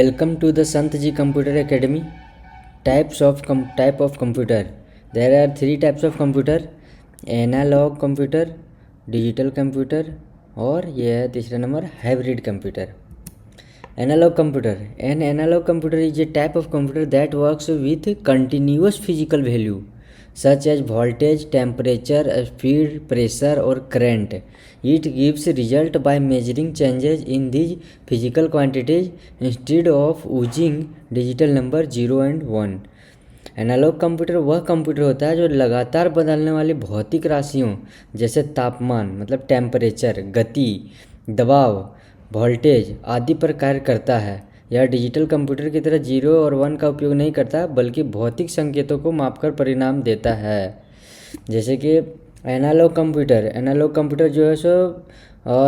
Welcome to the Sant Ji Computer Academy. Type of computer. There are three types of computer: analog computer, digital computer और ये है तीसरा नंबर hybrid computer. Analog computer. An analog computer is a type of computer that works with continuous physical value such as voltage, temperature, speed, pressure or current. It gives result by measuring changes in these physical quantities instead of using digital number 0 and 1. Analogue computer वह computer होता है जो लगातार बदलने वाली भौतिक राशियों जैसे तापमान मतलब टेम्परेचर, गति, दबाव, वोल्टेज आदि पर कार्य करता है. यह डिजिटल कंप्यूटर की तरह 0 और 1 का उपयोग नहीं करता बल्कि भौतिक संकेतों को मापकर परिणाम देता है. जैसे कि एनालॉग कंप्यूटर जो है सो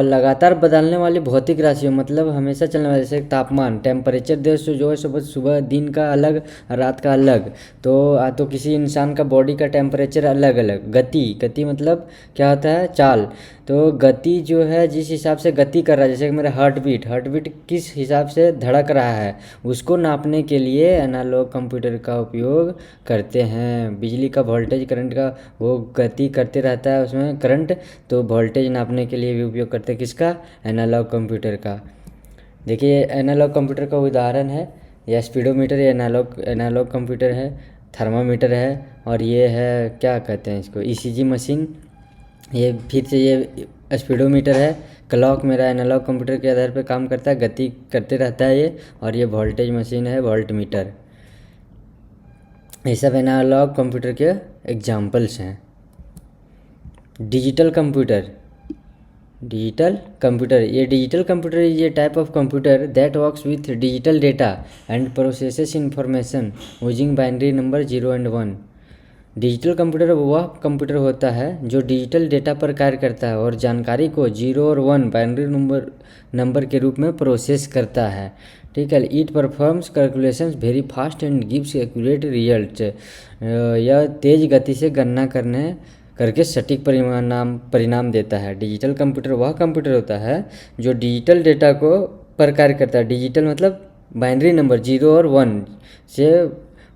लगातार बदलने वाली भौतिक राशियों मतलब हमेशा चलने वाले जैसे तापमान, टेम्परेचर जो है सुबह दिन का अलग, रात का अलग. तो किसी इंसान का बॉडी का टेम्परेचर अलग अलग. गति मतलब क्या होता है? चाल. तो गति जो है जिस हिसाब से गति कर रहा है, जैसे कि मेरा हार्ट बीट किस हिसाब से धड़क रहा है उसको नापने के लिए एनालॉग कंप्यूटर का उपयोग करते हैं. बिजली का वोल्टेज, करंट का वो गति करते रहता है उसमें करंट, तो वोल्टेज नापने के लिए भी उपयोग करते हैं किसका? एनालॉग कंप्यूटर का. देखिए एनालॉग कंप्यूटर का उदाहरण है यह स्पीडोमीटर. ये एनालॉग कंप्यूटर है. थर्मामीटर है और ये है क्या कहते हैं इसको, ईसीजी मशीन. ये फिर से ये स्पीडोमीटर है. क्लॉक मेरा एनालॉग कंप्यूटर के आधार पर काम करता है, गति करते रहता है ये. और ये वोल्टेज मशीन है, वोल्टमीटर. ये सब एनालॉग कंप्यूटर के एग्जाम्पल्स हैं. Digital computer. ये digital computer is a type of computer that works with digital data and processes information using binary number 0 and 1. Digital computer वह कंप्यूटर होता है जो डिजिटल डेटा पर कार्य करता है और जानकारी को 0 और 1 बाइनरी नंबर के रूप में प्रोसेस करता है. ठीक है. It performs calculations very fast and gives accurate result. यह तेज़ गति से गणना करके सटीक परिणाम देता है. डिजिटल कंप्यूटर वह कंप्यूटर होता है जो डिजिटल डेटा को पर कार्य करता है. डिजिटल मतलब बाइनरी नंबर 0 और 1 से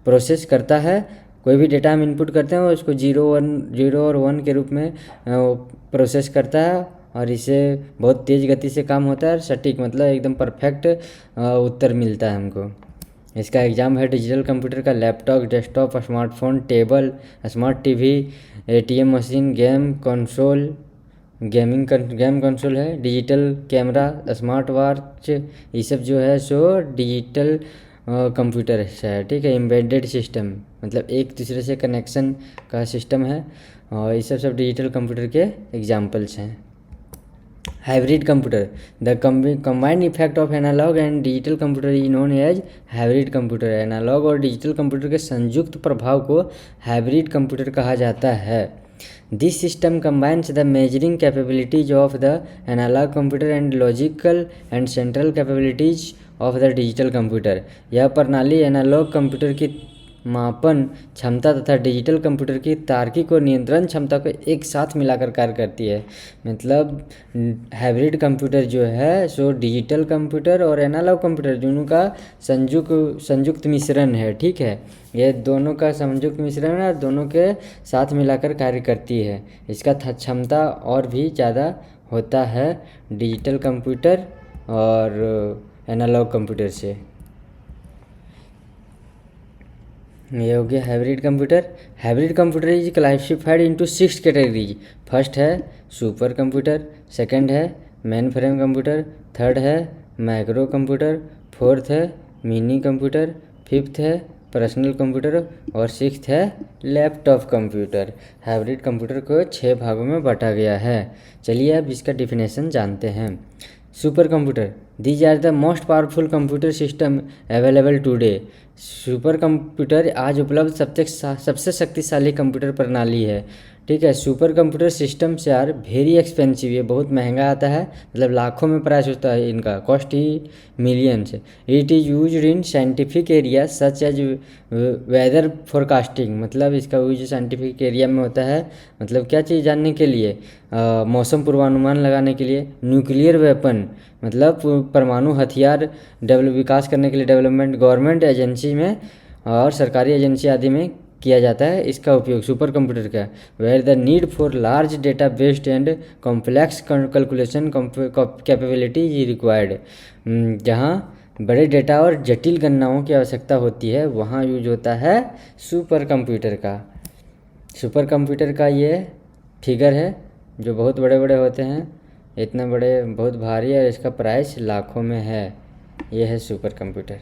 प्रोसेस करता है. कोई भी डेटा हम इनपुट करते हैं उसको 0 और 1 के रूप में प्रोसेस करता है और इसे बहुत तेज़ गति से काम होता है. सटीक मतलब एकदम परफेक्ट उत्तर मिलता है हमको. इसका एग्जाम है डिजिटल कंप्यूटर का laptop, desktop, smartphone, table, smart TV, ATM machine, game console है. डिजिटल कैमरा, स्मार्ट वॉच, ये सब जो है सो डिजिटल कंप्यूटर है. ठीक है. एम्बेडेड सिस्टम मतलब एक दूसरे से कनेक्शन का सिस्टम है और ये सब डिजिटल कंप्यूटर के एग्जाम्पल्स हैं. Hybrid computer. The combined effect of analog and digital computer is known as hybrid computer. Analog और डिजिटल कंप्यूटर के संयुक्त प्रभाव को हाइब्रिड कंप्यूटर कहा जाता है. This system combines the measuring capabilities of the analog computer and logical and central capabilities of the digital computer. यह प्रणाली एनालॉग कंप्यूटर की मापन क्षमता तथा डिजिटल कंप्यूटर की तार्किक और नियंत्रण क्षमता को एक साथ मिलाकर कार्य करती है. मतलब हाइब्रिड कंप्यूटर जो है सो डिजिटल कंप्यूटर और एनालॉग कंप्यूटर दोनों का संयुक्त मिश्रण है. ठीक है. ये दोनों का संयुक्त मिश्रण है और दोनों के साथ मिलाकर कार्य करती है. इसका क्षमता और भी ज़्यादा होता है डिजिटल कंप्यूटर और एनालॉग कंप्यूटर से. ये हो गया hybrid computer is classified into 6 categories. First है सुपर कंप्यूटर, सेकंड है मेन फ्रेम कंप्यूटर, थर्ड है माइक्रो कंप्यूटर, फोर्थ है मिनी कंप्यूटर, फिफ्थ है पर्सनल कंप्यूटर और सिक्स्थ है लैपटॉप कंप्यूटर. हाइब्रिड कंप्यूटर को 6 भागों में बांटा गया है. चलिए अब इसका डिफिनेशन जानते हैं. Super computer. These are the most powerful computer system available today. Super computer आज उपलब्ध सबसे शक्तिशाली कंप्यूटर प्रणाली है. ठीक है। Super computer systems are very expensive, ये बहुत महंगा आता है, मतलब लाखों में प्राइस होता है इनका, कॉस्ट ही millions. It is used in scientific area such as weather forecasting, मतलब इसका यूज साइंटिफिक एरिया में होता है, मतलब क्या चीज़ जानने के लिए, मौसम पूर्वानुमान लगाने के लिए। न्यूक्लियर वेपन, मतलब परमाणु हथियार विकास करने के लिए, डेवलपमेंट गवर्नमेंट एजेंसी में और सरकारी एजेंसी आदि में किया जाता है इसका उपयोग सुपर कंप्यूटर का। Where the need for large data based and complex calculation capability is required, जहाँ बड़े डेटा और जटिल गणनाओं की आवश्यकता होती है वहाँ यूज होता है सुपर कंप्यूटर का। सुपर कंप्यूटर का ये फिगर है जो बहुत बड़े बड़े होते हैं, इतने बड़े, बहुत भारी है, इसका प्राइस लाखों में है। ये है super computer.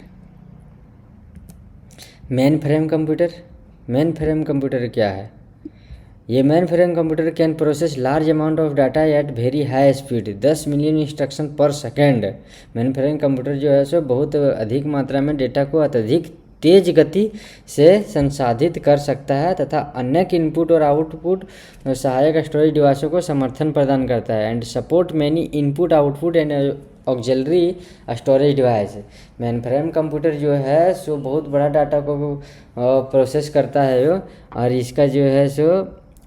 Main frame computer, main frame computer क्या है? ये main frame computer can process large amount of data at very high speed, 10 million instruction पर सेकेंड। मेन फ्रेम कंप्यूटर जो है सो बहुत अधिक मात्रा में डेटा को अत्यधिक तेज गति से संसाधित कर सकता है तथा अन्य इनपुट और आउटपुट सहायक स्टोरेज डिवाइसों को समर्थन प्रदान करता है and support many input output and auxiliary storage device. Main frame computer जो है सो बहुत बड़ा डाटा को प्रोसेस करता है यो, और इसका जो है सो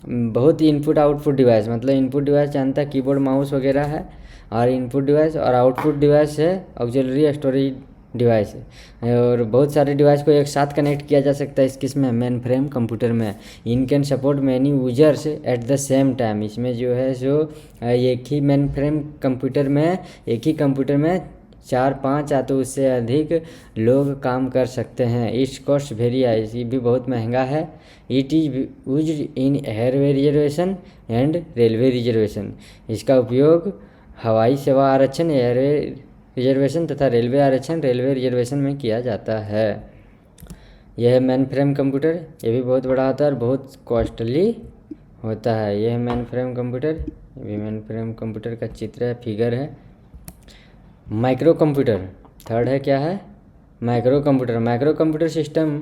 बहुत इनपुट आउटपुट डिवाइस, मतलब इनपुट डिवाइस जानता है कीबोर्ड माउस वगैरह है, और इनपुट डिवाइस और आउटपुट डिवाइस है ऑक्सिलरी स्टोरेज डिवाइस है, और बहुत सारे डिवाइस को एक साथ कनेक्ट किया जा सकता है इस किस्म मेन फ्रेम कंप्यूटर में। In can support many users at the same time, इसमें जो है सो एक ही मेन फ्रेम कंप्यूटर में, एक ही कंप्यूटर में 4-5 या तो उससे अधिक लोग काम कर सकते हैं। इट्स कॉस्ट वेरी हाई, ये भी बहुत महंगा है। It is used in airway reservation and railway reservation, इसका उपयोग हवाई सेवा आरक्षण, एयरवे रिजर्वेशन तथा रेलवे आरक्षण, रेलवे रिजर्वेशन में किया जाता है। यह है मेन फ्रेम कंप्यूटर, ये भी बहुत बड़ा होता है और बहुत कॉस्टली होता है। यह है मेन फ्रेम कंप्यूटर, ये भी मेन फ्रेम कंप्यूटर का चित्र है, फिगर है। माइक्रो कंप्यूटर थर्ड है, क्या है? Micro computer. Micro computer system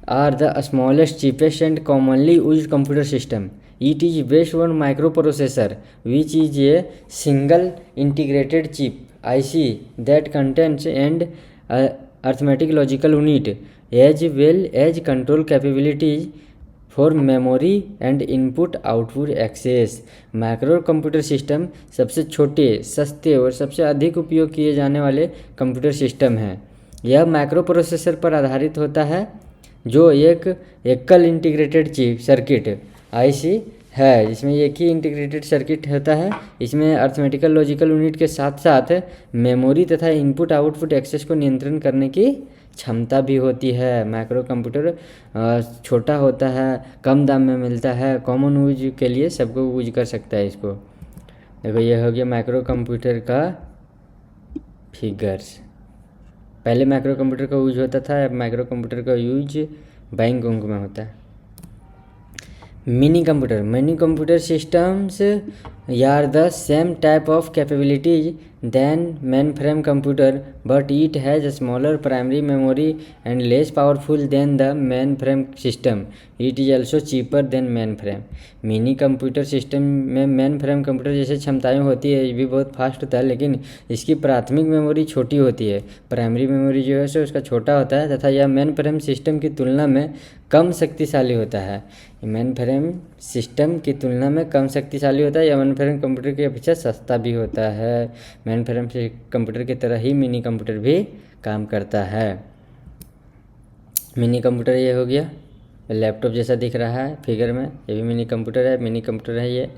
are the smallest, cheapest and commonly used computer system. It is based on microprocessor which is a single integrated chip IC that contains and arithmetic logical unit as well as control capabilities for memory and input output access। Micro computer system सबसे छोटे, सस्ते और सबसे अधिक उपयोग किए जाने वाले कंप्यूटर सिस्टम है। यह माइक्रो प्रोसेसर पर आधारित होता है जो एक एकल इंटीग्रेटेड चिप सर्किट IC है, जिसमें एक ही इंटीग्रेटेड सर्किट होता है। इसमें अर्थमेटिकल लॉजिकल यूनिट के साथ साथ मेमोरी तथा इनपुट आउटपुट एक्सेस को नियंत्रण करने की क्षमता भी होती है। माइक्रो कंप्यूटर छोटा होता है, कम दाम में मिलता है, कॉमन यूज के लिए सबको यूज कर सकता है इसको। देखो ये हो गया माइक्रो कंप्यूटर का फिगर्स। पहले माइक्रो कंप्यूटर का यूज होता था, अब माइक्रो कंप्यूटर का यूज बैंकों में होता है। Mini computer systems are the same type of capabilities than mainframe computer but it has smaller primary memory and less powerful than the mainframe system. It is also cheaper than mainframe. Mini computer system में mainframe computer जैसे क्षमताएं होती है, ये भी बहुत fast होता है, लेकिन इसकी प्राथमिक मेमोरी छोटी होती है, प्राइमरी मेमोरी जो है सो उसका छोटा होता है, तथा यह मेन फ्रेम सिस्टम की तुलना में कम शक्तिशाली होता है। मेन फ्रेम सिस्टम की तुलना में कम शक्तिशाली होता है, या मेन फ्रेम कंप्यूटर की अपेक्षा सस्ता भी होता है। मेन फ्रेम कंप्यूटर की तरह ही मिनी कंप्यूटर भी काम करता है। मिनी कंप्यूटर ये हो गया, लैपटॉप जैसा दिख रहा है फिगर में, ये भी मिनी कंप्यूटर है, मिनी कंप्यूटर है ये।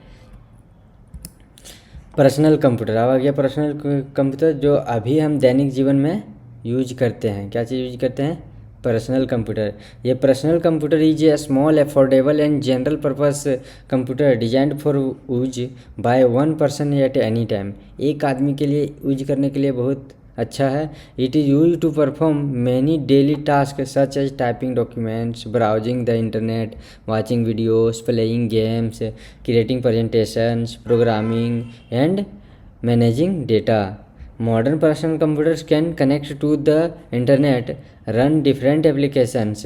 पर्सनल कंप्यूटर आ गया। पर्सनल कंप्यूटर जो अभी हम दैनिक जीवन में यूज करते हैं, क्या चीज़ यूज करते हैं? Personal computer. ये personal computer is a small affordable and general purpose computer designed for use by one person at any time. एक आदमी के लिए यूज करने के लिए बहुत अच्छा है। It is use to perform many daily task such as typing documents, browsing the internet, watching videos, playing games, creating presentations, programming and managing data. Modern personal computers can connect to the internet, run different applications,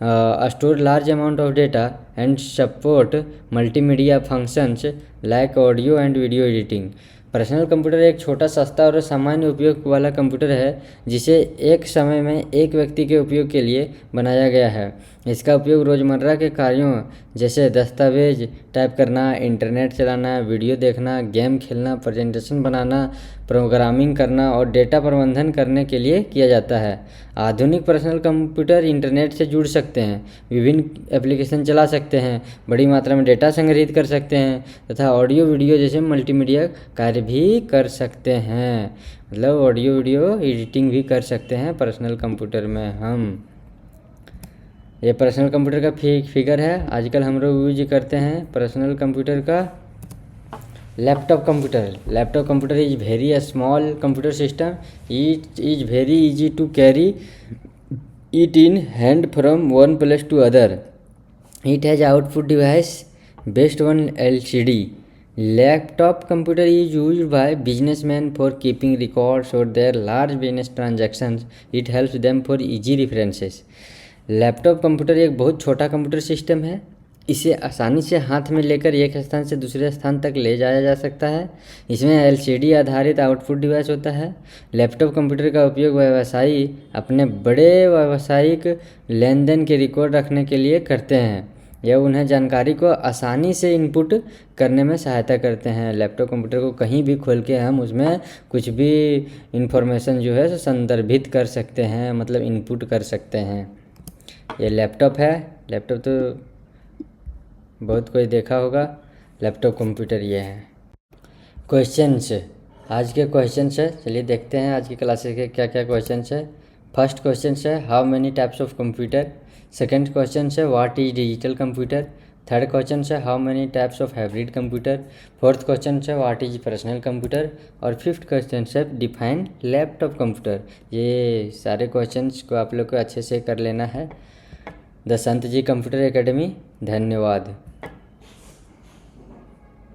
store large amount of data and support multimedia functions like audio and video editing. Personal computer एक छोटा, सस्ता और सामान्य उपयोग वाला computer है जिसे एक समय में एक व्यक्ति के उपयोग के लिए बनाया गया है। इसका उपयोग रोज़मर्रा के कार्यों जैसे दस्तावेज टाइप करना, इंटरनेट चलाना, वीडियो देखना, गेम खेलना, प्रेजेंटेशन बनाना, प्रोग्रामिंग करना और डेटा प्रबंधन करने के लिए किया जाता है। आधुनिक पर्सनल कंप्यूटर इंटरनेट से जुड़ सकते हैं, विभिन्न एप्लीकेशन चला सकते हैं, बड़ी मात्रा में डेटा संग्रहित कर सकते हैं तथा ऑडियो वीडियो जैसे मल्टीमीडिया कार्य भी कर सकते हैं। मतलब ऑडियो वीडियो एडिटिंग भी कर सकते हैं पर्सनल कंप्यूटर में हम। ये पर्सनल कंप्यूटर का फिगर है। आजकल हम लोग यूज करते हैं पर्सनल कंप्यूटर का laptop computer. Laptop computer is very small computer system, it is very easy to carry it in hand from one place to other. It has output device based on LCD. Laptop computer is used by businessmen for keeping records of their large business transactions. It helps them for easy references. Laptop computer एक बहुत छोटा computer system है। इसे आसानी से हाथ में लेकर एक स्थान से दूसरे स्थान तक ले जाया जा सकता है। इसमें LCD आधारित आउटपुट डिवाइस होता है। लैपटॉप कंप्यूटर का उपयोग व्यवसायी अपने बड़े व्यावसायिक लेन देन के रिकॉर्ड रखने के लिए करते हैं। यह उन्हें जानकारी को आसानी से इनपुट करने में सहायता करते हैं। लैपटॉप कंप्यूटर को कहीं भी खोल के हम उसमें कुछ भी इंफॉर्मेशन जो है संदर्भित कर सकते हैं, मतलब इनपुट कर सकते हैं। ये लैपटॉप है। लैपटॉप तो बहुत कोई देखा होगा। लैपटॉप कंप्यूटर ये है। क्वेश्चंस, आज के क्वेश्चंस है, चलिए देखते हैं आज की क्लासेस के क्या क्या क्वेश्चंस है। फर्स्ट क्वेश्चन है how many types of computer. Second question है what is digital computer. Third question है how many types of hybrid computer. Fourth question है व्हाट इज पर्सनल कंप्यूटर। और फिफ्थ क्वेश्चन है डिफाइन लैपटॉप कंप्यूटर। ये सारे questions को आप लोग को अच्छे से कर लेना है। The Sant ji computer academy. धन्यवाद।